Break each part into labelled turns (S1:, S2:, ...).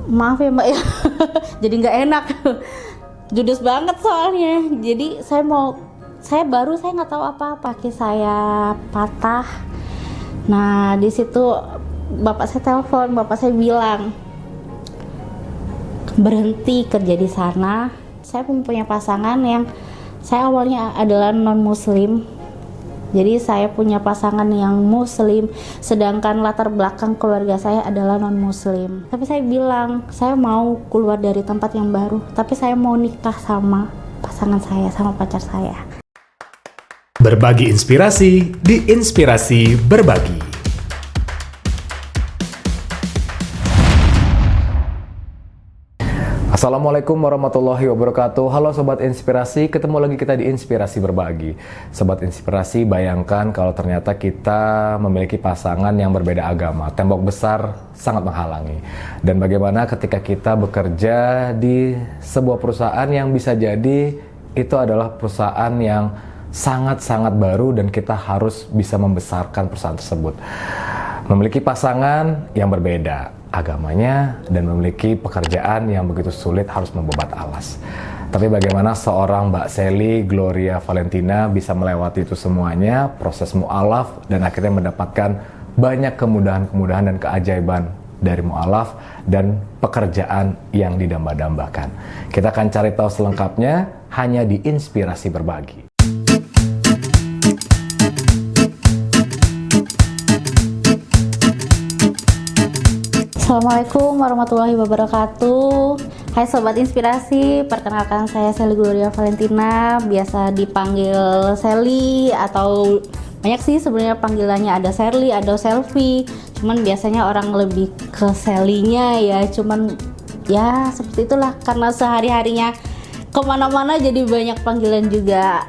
S1: Maaf ya Mbak ya, jadi nggak enak. Judes banget soalnya. Jadi saya nggak tahu apa-apa, kaki saya patah. Nah di situ bapak saya telepon, bapak saya bilang berhenti kerja di sana. Saya punya pasangan yang saya awalnya adalah non muslim. Jadi saya punya pasangan yang muslim, sedangkan latar belakang keluarga saya adalah non muslim. Tapi saya bilang, saya mau keluar dari tempat yang baru, tapi saya mau nikah sama pasangan saya, sama pacar saya.
S2: Berbagi inspirasi di Inspirasi Berbagi. Assalamualaikum warahmatullahi wabarakatuh. Halo Sobat Inspirasi, ketemu lagi kita di Inspirasi Berbagi. Sobat Inspirasi, bayangkan kalau ternyata kita memiliki pasangan yang berbeda agama. Tembok besar sangat menghalangi. Dan bagaimana ketika kita bekerja di sebuah perusahaan yang bisa jadi itu adalah perusahaan yang sangat-sangat baru dan kita harus bisa membesarkan perusahaan tersebut. Memiliki pasangan yang berbeda agamanya dan memiliki pekerjaan yang begitu sulit, harus membebat alas. Tapi bagaimana seorang Mbak Sally Gloria Valentina bisa melewati itu semuanya, proses mu'alaf, dan akhirnya mendapatkan banyak kemudahan-kemudahan dan keajaiban dari mu'alaf dan pekerjaan yang didamba-dambakan. Kita akan cari tahu selengkapnya hanya di Inspirasi Berbagi.
S1: Assalamualaikum warahmatullahi wabarakatuh. Hai Sobat Inspirasi, perkenalkan saya Sally Gloria Valentina, biasa dipanggil Sally atau banyak sih sebenarnya panggilannya, ada Sally, ada Selfie. Cuman biasanya orang lebih ke Sally-nya ya, cuman ya seperti itulah karena sehari-harinya kemana-mana jadi banyak panggilan juga.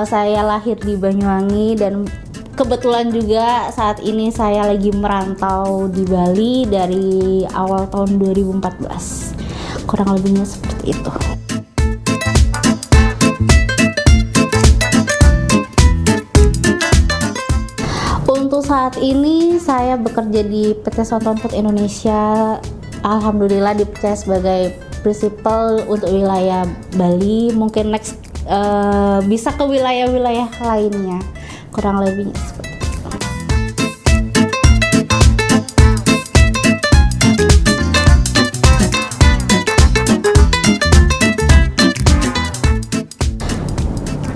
S1: Saya lahir di Banyuwangi dan kebetulan juga saat ini saya lagi merantau di Bali dari awal tahun 2014. Kurang lebihnya seperti itu. Untuk saat ini saya bekerja di PT Sonton Food Indonesia. Alhamdulillah dipercaya sebagai prinsipal untuk wilayah Bali. Mungkin next bisa ke wilayah-wilayah lainnya. Kurang lebihnya seperti itu.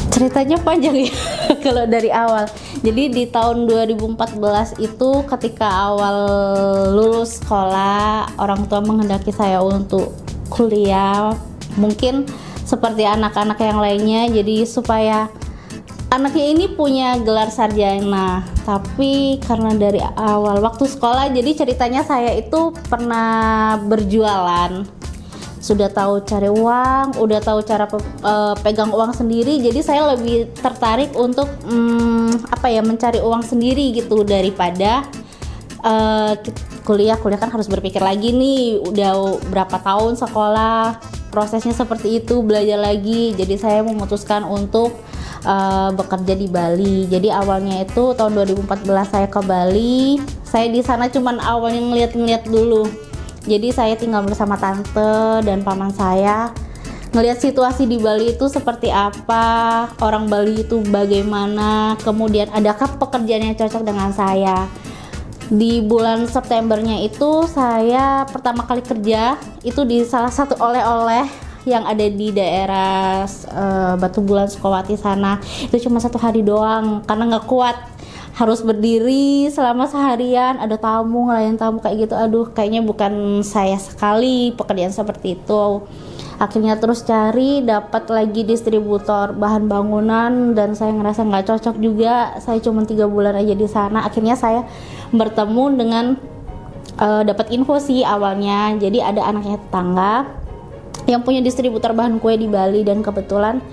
S1: Ceritanya panjang ya kalau dari awal. Jadi di tahun 2014 itu ketika awal lulus sekolah, orang tua menghendaki saya untuk kuliah. Mungkin seperti anak-anak yang lainnya, jadi supaya anaknya ini punya gelar sarjana. Tapi karena dari awal waktu sekolah, jadi ceritanya saya itu pernah berjualan, sudah tahu cari uang, udah tahu cara pegang uang sendiri. Jadi saya lebih tertarik untuk mencari uang sendiri gitu daripada kuliah kan harus berpikir lagi nih, udah berapa tahun sekolah, prosesnya seperti itu, belajar lagi. Jadi saya memutuskan untuk bekerja di Bali. Jadi awalnya itu tahun 2014 saya ke Bali. Saya di sana cuman awalnya ngeliat-ngeliat dulu. Jadi saya tinggal bersama tante dan paman saya, ngelihat situasi di Bali itu seperti apa, orang Bali itu bagaimana, kemudian adakah pekerjaan yang cocok dengan saya. Di bulan Septembernya itu saya pertama kali kerja itu di salah satu oleh-oleh yang ada di daerah Batu Bulan Sukawati sana. Itu cuma 1 hari doang karena nggak kuat, harus berdiri selama seharian, ada tamu, ngelayan tamu kayak gitu. Aduh, kayaknya bukan saya sekali pekerjaan seperti itu. Akhirnya terus cari, dapat lagi distributor bahan bangunan dan saya ngerasa nggak cocok juga. Saya cuma 3 bulan aja di sana. Akhirnya saya bertemu dengan dapat info sih awalnya. Jadi ada anaknya tetangga yang punya distributor bahan kue di Bali dan kebetulan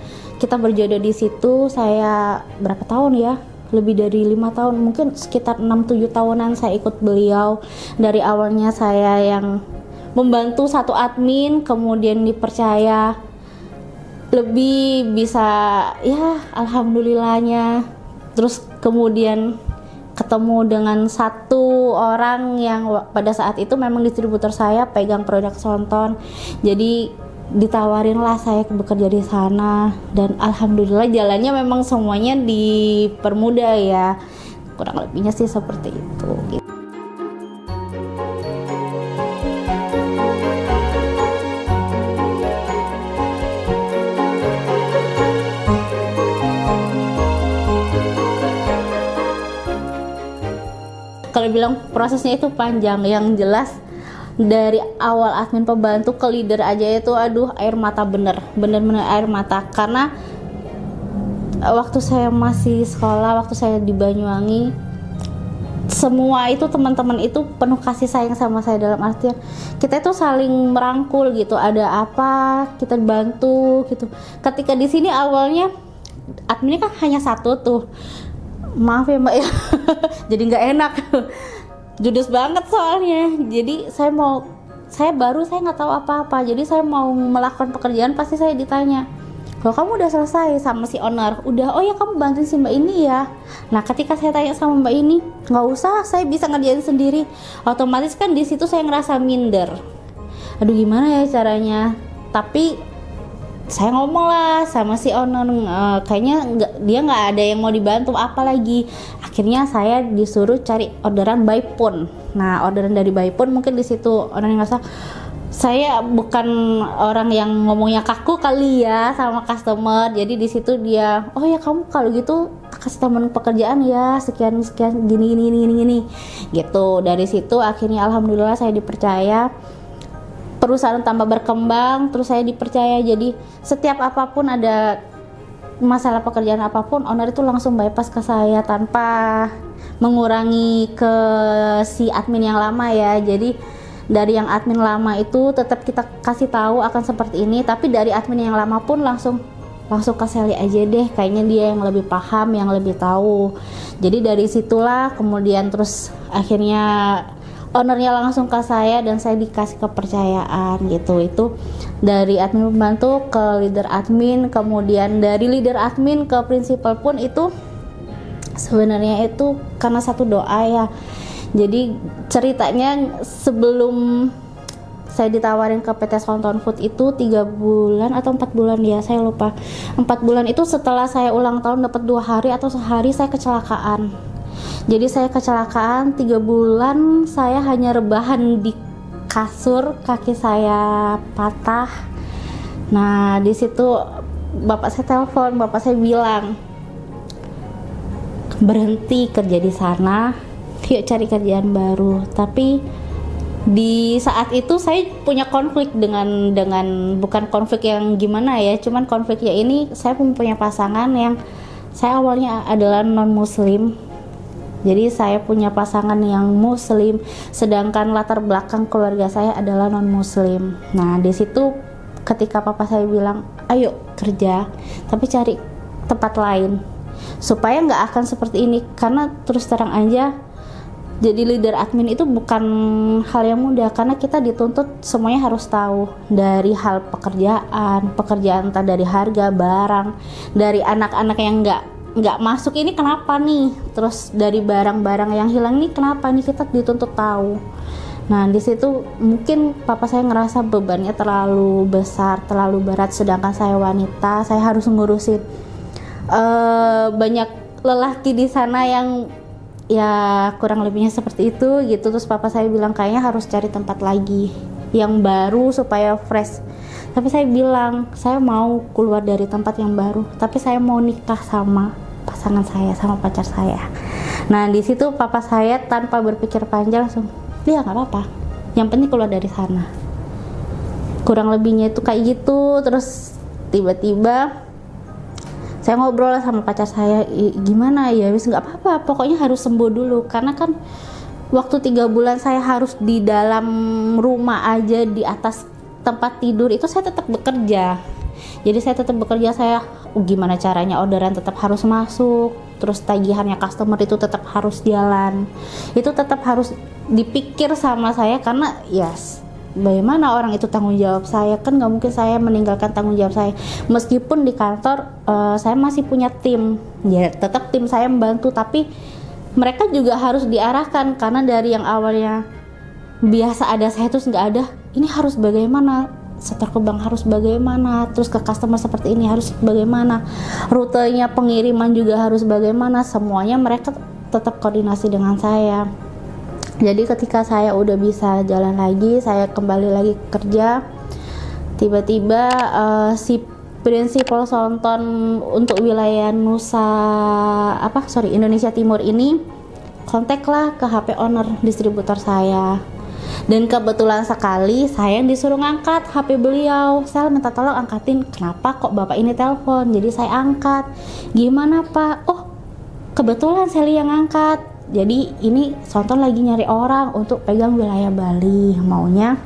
S1: kita berjodoh di situ. Saya berapa tahun ya? Lebih dari 5 tahun, mungkin sekitar 6-7 tahunan saya ikut beliau. Dari awalnya saya yang membantu satu admin, kemudian dipercaya lebih bisa ya alhamdulillahnya. Terus kemudian ketemu dengan satu orang yang pada saat itu memang distributor saya pegang produk Sonton. Jadi ditawarin lah saya bekerja di sana, dan alhamdulillah jalannya memang semuanya dipermudah ya. Kurang lebihnya sih seperti itu gitu. Kalau bilang prosesnya itu panjang, yang jelas dari awal admin pembantu ke leader aja itu aduh air mata, bener-bener air mata. Karena waktu saya masih sekolah, waktu saya di Banyuwangi, semua itu teman-teman itu penuh kasih sayang sama saya, dalam artian kita itu saling merangkul gitu, ada apa kita bantu gitu. Ketika di sini awalnya adminnya kan hanya satu tuh, maaf ya mbak ya, jadi nggak enak, judes banget soalnya. Jadi saya nggak tahu apa-apa, jadi saya mau melakukan pekerjaan pasti saya ditanya, kalau kamu udah selesai sama si owner, udah, oh ya kamu bantuin si mbak ini ya. Nah ketika saya tanya sama mbak ini, nggak usah, saya bisa ngerjain sendiri. Otomatis kan di situ saya ngerasa minder, aduh gimana ya caranya. Tapi saya ngomong lah sama si owner, kayaknya dia nggak ada yang mau dibantu, apalagi. Akhirnya saya disuruh cari orderan by phone. Nah orderan dari by phone, mungkin di situ orang yang ngerasa saya bukan orang yang ngomongnya kaku kali ya sama customer. Jadi di situ dia, oh ya kamu kalau gitu kasih teman pekerjaan ya, sekian gini gitu. Dari situ akhirnya alhamdulillah saya dipercaya, perusahaan tambah berkembang, terus saya dipercaya. Jadi setiap apapun, ada masalah pekerjaan apapun, owner itu langsung bypass ke saya tanpa mengurangi ke si admin yang lama ya. Jadi dari yang admin lama itu tetap kita kasih tahu akan seperti ini, tapi dari admin yang lama pun langsung ke Sally aja deh, kayaknya dia yang lebih paham, yang lebih tahu. Jadi dari situlah kemudian terus akhirnya ownernya langsung ke saya dan saya dikasih kepercayaan gitu. Itu dari admin pembantu ke leader admin, kemudian dari leader admin ke prinsipal pun itu sebenarnya itu karena satu doa ya. Jadi ceritanya sebelum saya ditawarin ke PT Sonton Food itu 3 bulan atau 4 bulan ya, saya lupa. 4 bulan itu setelah saya ulang tahun dapat 2 hari atau sehari saya kecelakaan. Jadi saya kecelakaan 3 bulan, saya hanya rebahan di kasur, kaki saya patah. Nah di situ bapak saya telepon, bapak saya bilang berhenti kerja di sana, yuk cari kerjaan baru. Tapi di saat itu saya punya konflik dengan bukan konflik yang gimana ya, cuman konfliknya ini saya punya pasangan yang saya awalnya adalah non muslim. Jadi saya punya pasangan yang muslim, sedangkan latar belakang keluarga saya adalah non muslim. Nah di situ ketika papa saya bilang ayo kerja tapi cari tempat lain supaya nggak akan seperti ini, karena terus terang aja jadi leader admin itu bukan hal yang mudah, karena kita dituntut semuanya harus tahu, dari hal pekerjaan entah dari harga barang, dari anak-anak yang nggak masuk ini kenapa nih, terus dari barang-barang yang hilang ini kenapa nih, kita dituntut tahu. Nah di situ mungkin papa saya ngerasa bebannya terlalu besar, terlalu berat, sedangkan saya wanita, saya harus ngurusin banyak lelaki di sana yang ya kurang lebihnya seperti itu gitu. Terus papa saya bilang kayaknya harus cari tempat lagi yang baru supaya fresh. Tapi saya bilang saya mau keluar dari tempat yang baru, tapi saya mau nikah sama pasangan saya, sama pacar saya. Nah di situ papa saya tanpa berpikir panjang langsung, ya nggak apa-apa, yang penting keluar dari sana. Kurang lebihnya itu kayak gitu. Terus tiba-tiba saya ngobrol sama pacar saya, gimana ya, wis nggak apa-apa, pokoknya harus sembuh dulu. Karena kan waktu 3 bulan saya harus di dalam rumah aja, di atas tempat tidur itu saya tetap bekerja. Jadi saya tetap bekerja, saya gimana caranya orderan tetap harus masuk, terus tagihannya customer itu tetap harus jalan, itu tetap harus dipikir sama saya. Karena yes, bagaimana orang itu tanggung jawab saya, kan nggak mungkin saya meninggalkan tanggung jawab saya. Meskipun di kantor saya masih punya tim, ya tetap tim saya membantu, tapi mereka juga harus diarahkan, karena dari yang awalnya biasa ada saya terus nggak ada, ini harus bagaimana, setor ke bank harus bagaimana, terus ke customer seperti ini harus bagaimana, rutenya pengiriman juga harus bagaimana, semuanya mereka tetap koordinasi dengan saya. Jadi ketika saya udah bisa jalan lagi, saya kembali lagi kerja, tiba-tiba si prinsipal Sonton untuk wilayah Indonesia Timur ini kontaklah ke HP owner distributor saya. Dan kebetulan sekali saya yang disuruh ngangkat HP beliau. Saya minta tolong angkatin, kenapa kok bapak ini telepon? Jadi saya angkat. Gimana pak? Oh kebetulan Sally yang angkat. Jadi ini Sonton lagi nyari orang untuk pegang wilayah Bali. Maunya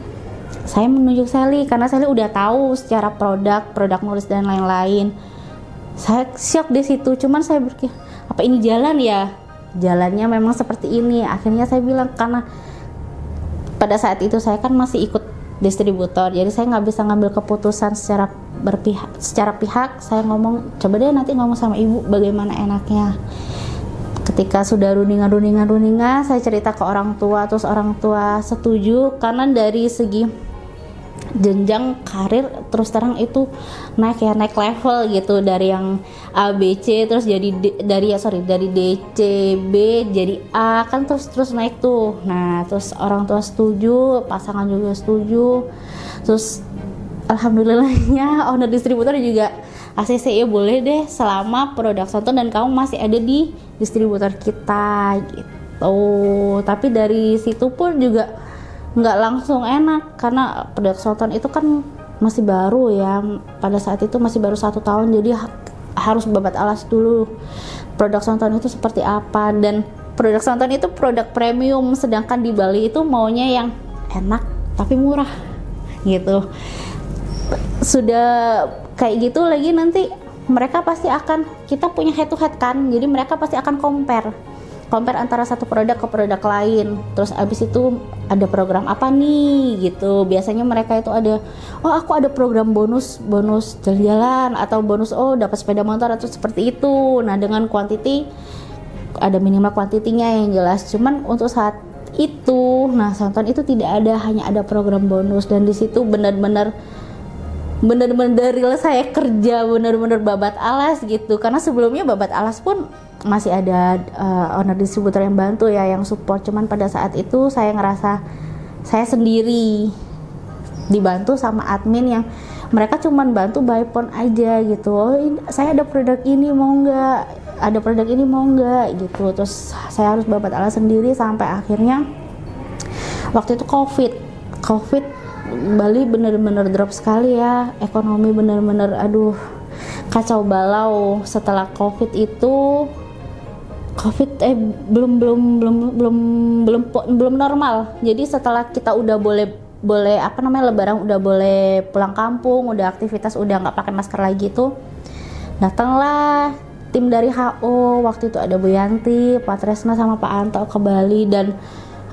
S1: saya menunjuk Sally karena Sally udah tahu secara produk nulis dan lain-lain. Saya shock di situ. Cuman saya berpikir, apa ini jalan ya? Jalannya memang seperti ini. Akhirnya saya bilang, karena pada saat itu saya kan masih ikut distributor, jadi saya nggak bisa ngambil keputusan secara pihak. Saya ngomong, coba deh nanti ngomong sama ibu bagaimana enaknya. Ketika sudah rundingan, saya cerita ke orang tua, terus orang tua setuju, karena dari segi jenjang karir terus terang itu naik level gitu, dari yang A B C terus jadi dari D C B jadi A, kan terus naik tuh. Nah terus orang tua setuju, pasangan juga setuju, terus alhamdulillahnya owner distributor juga ACC, ya boleh deh selama produk Sonton dan kamu masih ada di distributor kita gitu. Tapi dari situ pun juga nggak langsung enak, karena produk Sonton itu kan masih baru ya, pada saat itu masih baru 1 tahun, jadi harus babat alas dulu produk Sonton itu seperti apa. Dan produk Sonton itu produk premium, sedangkan di Bali itu maunya yang enak tapi murah gitu. Sudah kayak gitu lagi, nanti mereka pasti akan, kita punya head to head kan, jadi mereka pasti akan compare antara satu produk ke produk lain. Terus abis itu ada program apa nih gitu. Biasanya mereka itu ada, oh aku ada program bonus jalan-jalan, atau bonus dapat sepeda motor atau seperti itu. Nah dengan quantity, ada minimal kuantitinya yang jelas. Cuman untuk saat itu, nah Sonton itu tidak ada, hanya ada program bonus. Dan di situ benar-benar real saya kerja, benar-benar babat alas gitu. Karena sebelumnya babat alas pun masih ada owner distributor yang bantu ya, yang support. Cuman pada saat itu saya ngerasa saya sendiri, dibantu sama admin yang mereka cuman bantu by phone aja gitu. Oh saya ada produk ini mau nggak, gitu. Terus saya harus babat alas sendiri sampai akhirnya waktu itu COVID Bali bener-bener drop sekali ya, ekonomi bener-bener kacau balau. Setelah COVID itu belum normal. Jadi setelah kita udah boleh lebaran, udah boleh pulang kampung, udah aktivitas, udah nggak pakai masker lagi tuh, datanglah tim dari HO. Waktu itu ada Bu Yanti, Pak Tresna sama Pak Anto ke Bali, dan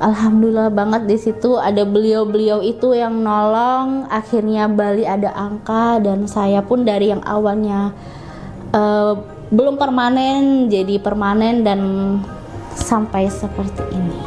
S1: alhamdulillah banget di situ ada beliau itu yang nolong. Akhirnya Bali ada angka, dan saya pun dari yang awalnya belum permanen jadi permanen, dan sampai seperti ini.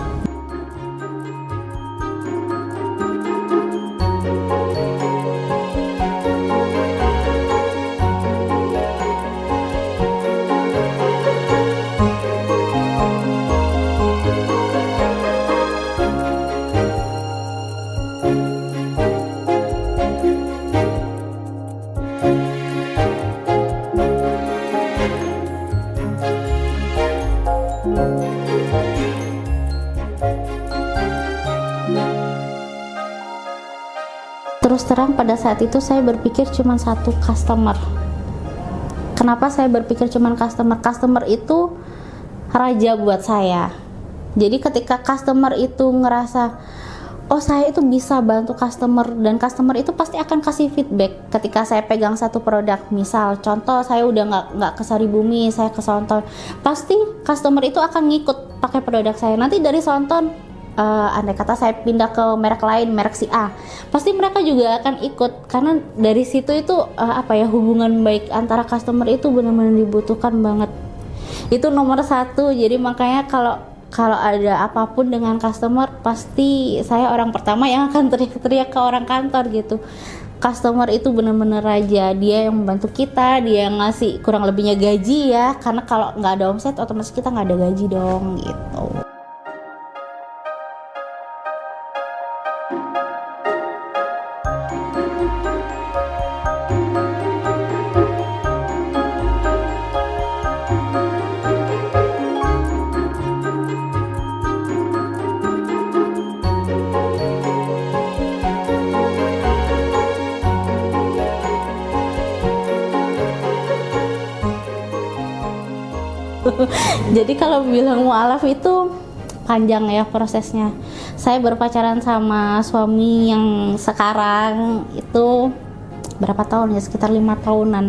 S1: Terus terang pada saat itu saya berpikir cuma satu customer. Kenapa saya berpikir cuma customer? Customer itu raja buat saya. Jadi ketika customer itu ngerasa, oh saya itu bisa bantu customer, dan customer itu pasti akan kasih feedback. Ketika saya pegang satu produk, misal contoh saya udah nggak ke Saribumi, saya ke Sonton, pasti customer itu akan ngikut pakai produk saya. Nanti dari Sonton, andai kata saya pindah ke merek lain, merek si A, pasti mereka juga akan ikut, karena dari situ itu hubungan baik antara customer itu benar-benar dibutuhkan banget. Itu nomor satu. Jadi makanya kalau ada apapun dengan customer, pasti saya orang pertama yang akan teriak-teriak ke orang kantor gitu. Customer itu bener-bener raja, dia yang membantu kita, dia yang ngasih kurang lebihnya gaji ya, karena kalau nggak ada omset otomatis kita nggak ada gaji dong gitu. Jadi kalau bilang mualaf itu panjang ya prosesnya. Saya berpacaran sama suami yang sekarang itu berapa tahun ya, sekitar 5 tahunan.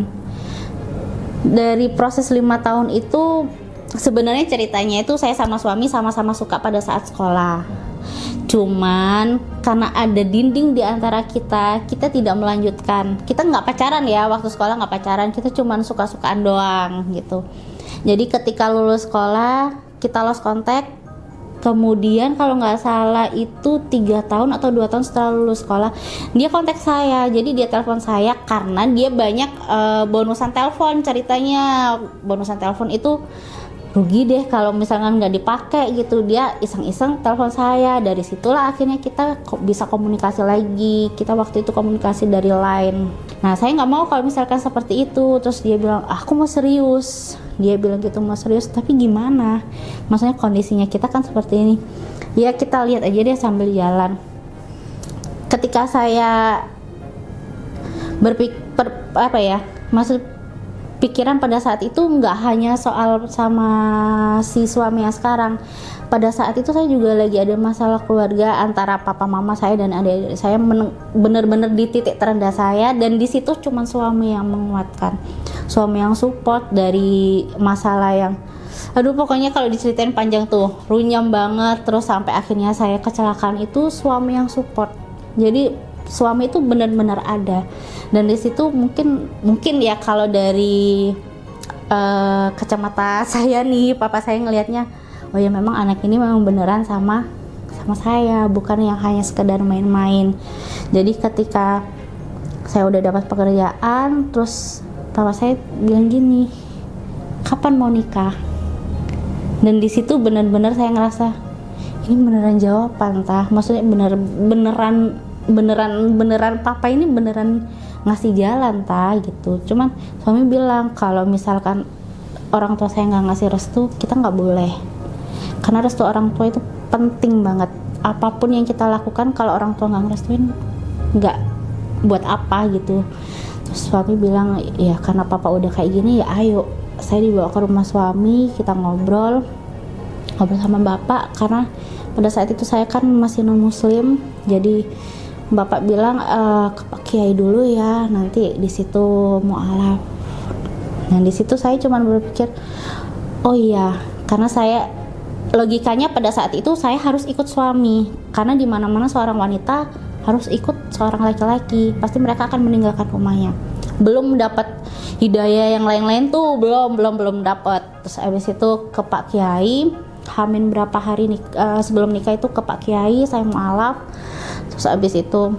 S1: Dari proses 5 tahun itu sebenarnya ceritanya itu saya sama suami sama-sama suka pada saat sekolah. Cuman karena ada dinding di antara kita tidak melanjutkan. Kita nggak pacaran ya, waktu sekolah nggak pacaran, kita cuman suka-sukaan doang gitu. Jadi ketika lulus sekolah kita lost kontak. Kemudian kalau nggak salah itu 3 tahun atau 2 tahun setelah lulus sekolah dia kontak saya. Jadi dia telepon saya karena dia banyak bonusan telepon. Ceritanya bonusan telepon itu rugi deh kalau misalkan nggak dipakai gitu. Dia iseng-iseng telepon saya. Dari situlah akhirnya kita bisa komunikasi lagi. Kita waktu itu komunikasi dari line. Nah saya nggak mau kalau misalkan seperti itu. Terus dia bilang aku mau serius. Dia bilang gitu mau serius, tapi gimana? Maksudnya kondisinya kita kan seperti ini. Ya kita lihat aja deh sambil jalan. Ketika saya maksud pikiran pada saat itu nggak hanya soal sama si suami yang sekarang. Pada saat itu saya juga lagi ada masalah keluarga antara papa mama saya dan adik-adik saya, bener-bener di titik terendah saya, dan di situ cuma suami yang menguatkan, suami yang support dari masalah yang pokoknya kalau diceritain panjang tuh, runyam banget. Terus sampai akhirnya saya kecelakaan itu suami yang support. Jadi suami itu benar-benar ada, dan di situ mungkin ya kalau dari kacamata saya nih, papa saya ngelihatnya oh ya memang anak ini memang beneran sama saya, bukan yang hanya sekedar main-main. Jadi ketika saya udah dapat pekerjaan, terus papa saya bilang gini, kapan mau nikah? Dan di situ bener-bener saya ngerasa ini beneran jawaban tah, maksudnya beneran papa ini beneran ngasih jalan tah gitu. Cuman suami bilang kalau misalkan orang tua saya nggak ngasih restu, kita nggak boleh, karena restu orang tua itu penting banget. Apapun yang kita lakukan kalau orang tua nggak ngerestuin, nggak buat apa gitu. Terus suami bilang ya karena papa udah kayak gini ya ayo. Saya dibawa ke rumah suami, kita ngobrol sama bapak, karena pada saat itu saya kan masih non muslim. Jadi bapak bilang ke Pak Kiai dulu ya, nanti di situ mualaf. Nah di situ saya cuma berpikir oh iya, karena saya logikanya pada saat itu saya harus ikut suami, karena di mana-mana seorang wanita harus ikut seorang laki-laki, pasti mereka akan meninggalkan rumahnya. Belum dapat hidayah yang lain-lain tuh, belum dapat. Terus abis itu ke Pak Kiai, Hamin berapa hari sebelum nikah itu ke Pak Kiai saya mualaf. Terus abis itu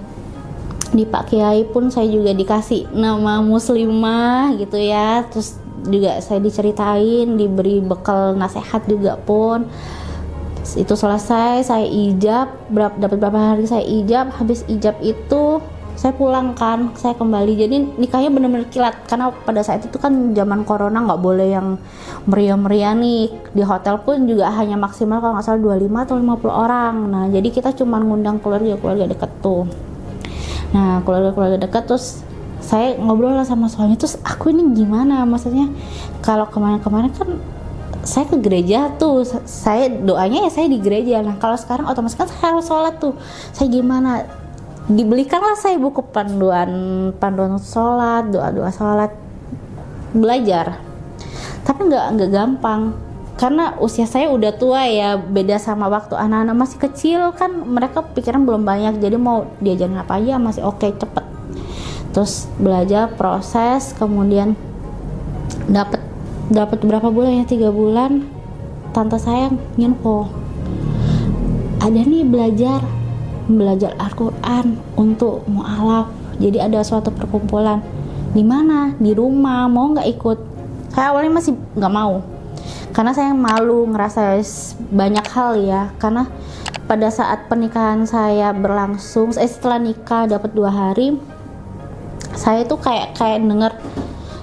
S1: di Pak Kiai pun saya juga dikasih nama muslimah gitu ya. Terus juga saya diceritain, diberi bekal nasihat juga pun. Terus itu selesai, saya ijab, dapat berapa hari saya ijab. Habis ijab itu saya pulang kan, saya kembali. Jadi nikahnya benar-benar kilat, karena pada saat itu kan zaman corona, nggak boleh yang meriah-meriah nih. Di hotel pun juga hanya maksimal kalau nggak salah 25 atau 50 orang. Nah jadi kita cuma ngundang keluarga dekat tuh. Nah keluarga dekat, terus saya ngobrol lah sama suami, terus aku ini gimana, maksudnya kalau kemarin-kemarin kan saya ke gereja tuh, saya doanya ya saya di gereja. Nah kalau sekarang otomatis kan saya harus sholat tuh, saya gimana? Dibelikanlah saya buku panduan sholat, doa sholat, belajar. Tapi nggak gampang, karena usia saya udah tua ya, beda sama waktu anak-anak masih kecil kan, mereka pikiran belum banyak, jadi mau diajarin apa aja masih oke, cepet. Terus belajar, proses, kemudian dapet dapat berapa bulan ya, 3 bulan, tante saya nyinfo ada nih belajar Al-Quran untuk mu'alaf. Jadi ada suatu perkumpulan. Di mana? Di rumah. Mau nggak ikut? Saya awalnya masih nggak mau, karena saya malu, ngerasa banyak hal ya. Karena pada saat pernikahan saya berlangsung, setelah nikah dapat 2 hari, saya tuh kayak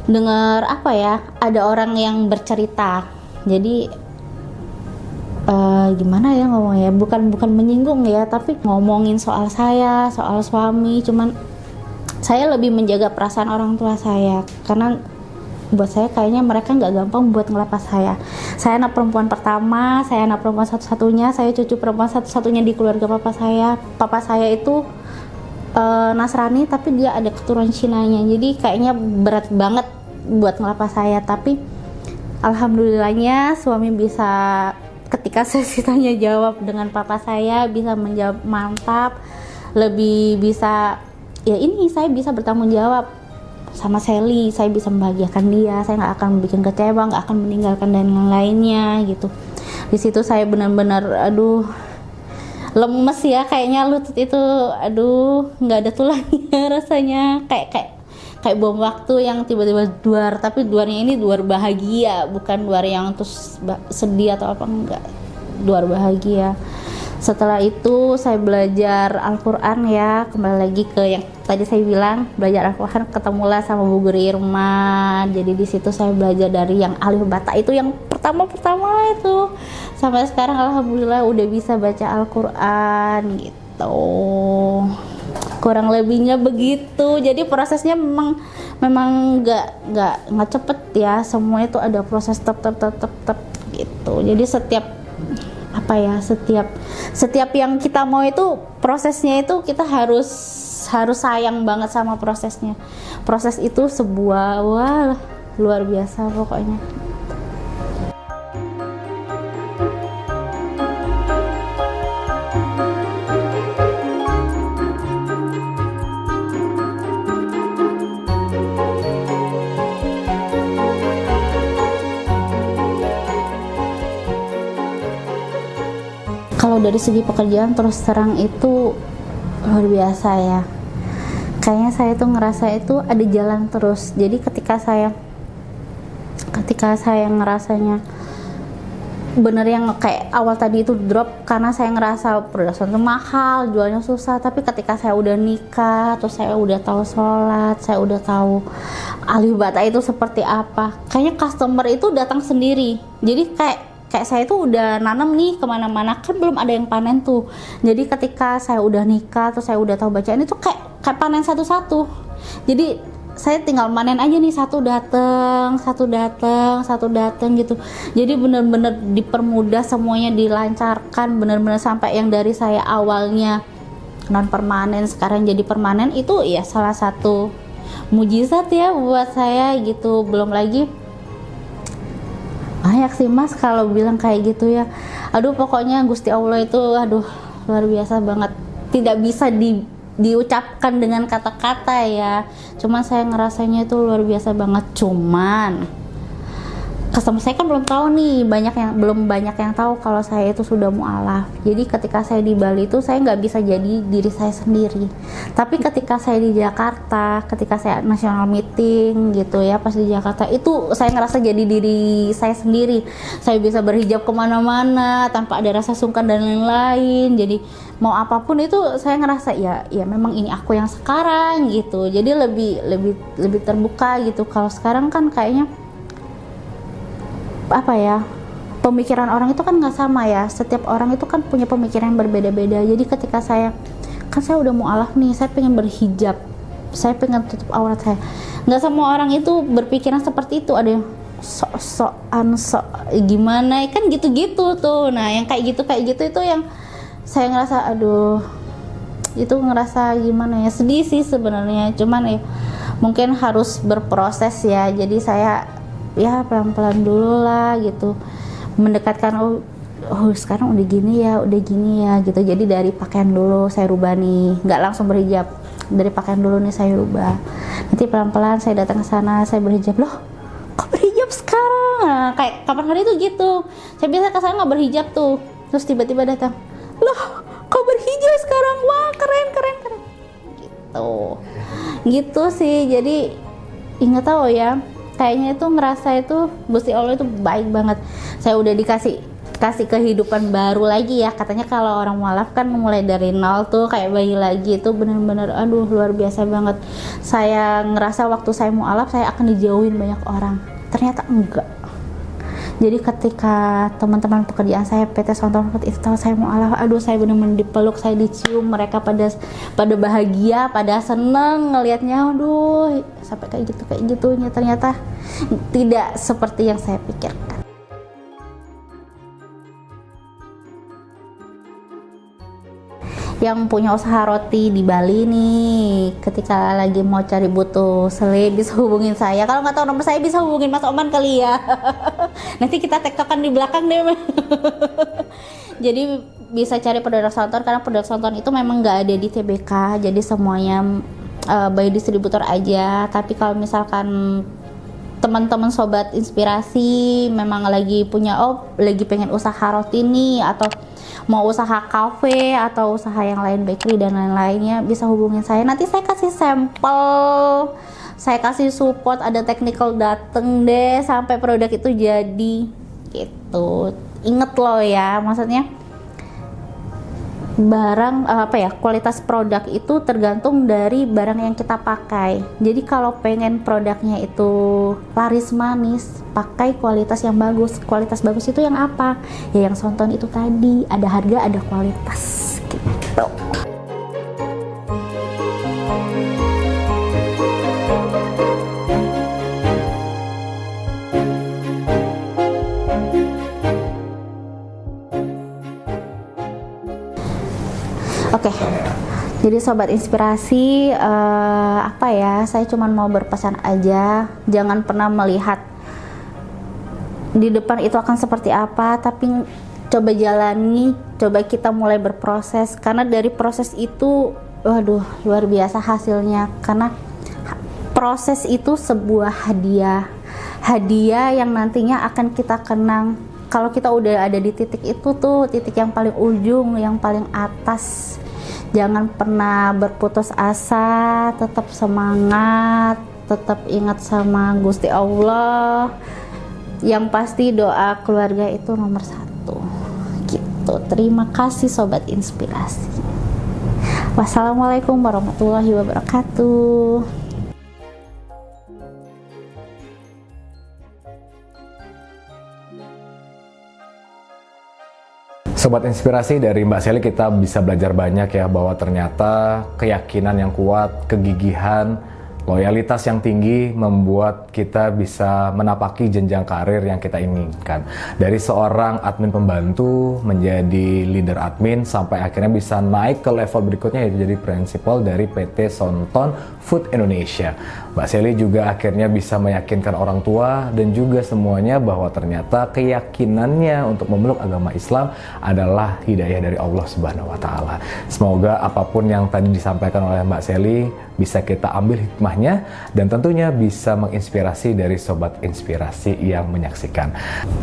S1: dengar apa ya? Ada orang yang bercerita. Jadi gimana ya ngomongnya, bukan menyinggung ya, tapi ngomongin soal saya, soal suami. Cuman saya lebih menjaga perasaan orang tua saya, karena buat saya kayaknya mereka nggak gampang buat ngelepas saya. Saya anak perempuan pertama, saya anak perempuan satu-satunya, saya cucu perempuan satu-satunya di keluarga papa saya. Papa saya itu Nasrani, tapi dia ada keturunan Cinanya, jadi kayaknya berat banget buat ngelepas saya. Tapi alhamdulillahnya suami bisa, ketika sesi tanya jawab dengan papa saya, bisa menjawab mantap, lebih bisa, ya ini saya bisa bertanggung jawab sama Sally, saya bisa membahagiakan dia, saya nggak akan bikin kecewa, nggak akan meninggalkan dan lain-lainnya gitu. Di situ saya benar-benar lemes ya, kayaknya lutut itu nggak ada tulangnya rasanya, kayak bom waktu yang tiba-tiba duar. Tapi duarnya ini duar bahagia, bukan duar yang terus sedih atau apa, enggak, duar bahagia. Setelah itu saya belajar Al-Quran ya, kembali lagi ke yang tadi saya bilang, belajar Al-Quran, ketemulah sama Bu Guru Irma. Jadi di situ saya belajar dari yang alif bata itu, yang pertama itu, sampai sekarang alhamdulillah udah bisa baca Al-Quran gitu. Kurang lebihnya begitu. Jadi prosesnya memang nggak cepet ya, semua itu ada proses tep gitu. Jadi setiap yang kita mau itu, prosesnya itu kita harus sayang banget sama prosesnya. Proses itu sebuah luar biasa pokoknya. Kalau dari segi pekerjaan terus terang itu luar biasa ya. Kayaknya saya tuh ngerasa itu ada jalan terus. Jadi ketika saya ngerasanya bener yang kayak awal tadi itu drop, karena saya ngerasa production itu mahal, jualnya susah. Tapi ketika saya udah nikah, terus saya udah tahu sholat, saya udah tahu alif bata itu seperti apa, kayaknya customer itu datang sendiri. Jadi kayak saya tuh udah nanam nih kemana-mana, kan belum ada yang panen tuh. Jadi ketika saya udah nikah, terus saya udah tahu bacaan itu kayak panen satu-satu. Jadi saya tinggal panen aja nih, satu datang gitu. Jadi bener-bener dipermudah, semuanya dilancarkan, bener-bener sampai yang dari saya awalnya non permanen sekarang jadi permanen. Itu ya salah satu mujizat ya buat saya gitu. Belum lagi banyak sih mas kalau bilang kayak gitu ya. Pokoknya Gusti Allah itu luar biasa banget, tidak bisa diucapkan dengan kata-kata ya. Cuman saya ngerasanya itu luar biasa banget. Cuman customer saya kan belum tahu nih, belum banyak yang tahu kalau saya itu sudah mu'alaf. Jadi ketika saya di Bali itu saya nggak bisa jadi diri saya sendiri. Tapi ketika saya di Jakarta, ketika saya national meeting gitu ya, pas di Jakarta itu saya ngerasa jadi diri saya sendiri. Saya bisa berhijab kemana-mana tanpa ada rasa sungkan dan lain-lain. Jadi mau apapun itu saya ngerasa ya memang ini aku yang sekarang gitu. Jadi lebih terbuka gitu. Kalau sekarang kan kayaknya pemikiran orang itu kan nggak sama ya. Setiap orang itu kan punya pemikiran yang berbeda-beda. Jadi ketika saya udah mu'alaf nih, saya pengen berhijab, saya pengen tutup aurat saya. Nggak semua orang itu berpikiran seperti itu. Ada yang gimana kan gitu-gitu tuh. Nah yang kayak gitu itu yang saya ngerasa itu ngerasa gimana ya, sedih sih sebenarnya. Cuman ya mungkin harus berproses ya. Jadi saya ya pelan-pelan dulu lah gitu, mendekatkan sekarang udah gini ya gitu. Jadi dari pakaian dulu saya rubah nih, nggak langsung berhijab, dari pakaian dulu nih saya rubah. Nanti pelan-pelan saya datang ke sana, saya berhijab, loh kok berhijab sekarang, kayak kapan hari itu gitu. Saya biasa ke sana nggak berhijab tuh, terus tiba-tiba datang, loh kok berhijab sekarang, wah keren gitu sih. Jadi ingat tahu ya, kayaknya itu ngerasa itu Gusti Allah itu baik banget. Saya udah dikasih kehidupan baru lagi ya. Katanya kalau orang mualaf kan mulai dari nol tuh kayak bayi lagi. Itu bener-bener aduh luar biasa banget. Saya ngerasa waktu saya mualaf saya akan dijauhin banyak orang, ternyata enggak. Jadi ketika teman-teman pekerjaan saya PT Sonton Food itu tahu saya mualaf, aduh saya bener-bener dipeluk, saya dicium, mereka pada bahagia, pada seneng ngelihatnya. Aduh sampai kayak gitunya, ternyata tidak seperti yang saya pikirkan. Yang punya usaha roti di Bali nih, ketika lagi mau cari butuh sele bisa hubungin saya. Kalau nggak tahu nomor saya bisa hubungin Mas Oman kali ya. Nanti kita tektokan di belakang deh. Jadi bisa cari produk Sonton, karena produk Sonton itu memang nggak ada di TBK, jadi semuanya by distributor aja. Tapi kalau misalkan teman-teman sobat inspirasi memang lagi pengen usaha roti nih, atau mau usaha kafe atau usaha yang lain, bakery dan lain-lainnya, bisa hubungin saya. Nanti saya kasih sampel, saya kasih support, ada technical dateng deh sampai produk itu jadi gitu. Inget loh ya, maksudnya barang kualitas produk itu tergantung dari barang yang kita pakai. Jadi kalau pengen produknya itu laris manis, pakai kualitas yang bagus. Kualitas bagus itu yang apa? Ya yang Sonton itu tadi, ada harga, ada kualitas gitu. Oke, jadi sobat inspirasi, saya cuma mau berpesan aja, jangan pernah melihat di depan itu akan seperti apa, tapi coba jalani, coba kita mulai berproses, karena dari proses itu, waduh, luar biasa hasilnya, karena proses itu sebuah hadiah yang nantinya akan kita kenang. Kalau kita udah ada di titik itu tuh, titik yang paling ujung, yang paling atas, jangan pernah berputus asa, tetap semangat, tetap ingat sama Gusti Allah. Yang pasti doa keluarga itu nomor 1 gitu. Terima kasih sobat inspirasi. Wassalamualaikum warahmatullahi wabarakatuh.
S2: Sobat inspirasi, dari Mbak Sally kita bisa belajar banyak ya, bahwa ternyata keyakinan yang kuat, kegigihan, loyalitas yang tinggi membuat kita bisa menapaki jenjang karir yang kita inginkan. Dari seorang admin pembantu menjadi leader admin sampai akhirnya bisa naik ke level berikutnya, yaitu jadi prinsipal dari PT Sonton Food Indonesia. Mbak Sally juga akhirnya bisa meyakinkan orang tua dan juga semuanya bahwa ternyata keyakinannya untuk memeluk agama Islam adalah hidayah dari Allah Subhanahu wa Ta'ala. Semoga apapun yang tadi disampaikan oleh Mbak Sally bisa kita ambil hikmahnya dan tentunya bisa menginspirasi dari sobat inspirasi yang menyaksikan.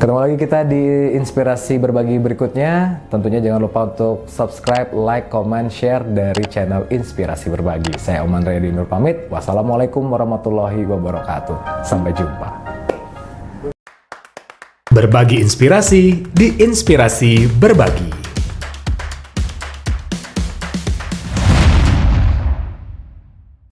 S2: Ketemu lagi kita di inspirasi berbagi berikutnya. Tentunya jangan lupa untuk subscribe, like, comment, share dari channel Inspirasi Berbagi. Saya Oman Riyadi Nur pamit. Wassalamualaikum warahmatullahi wabarakatuh. Sampai jumpa.
S3: Berbagi inspirasi di Inspirasi Berbagi.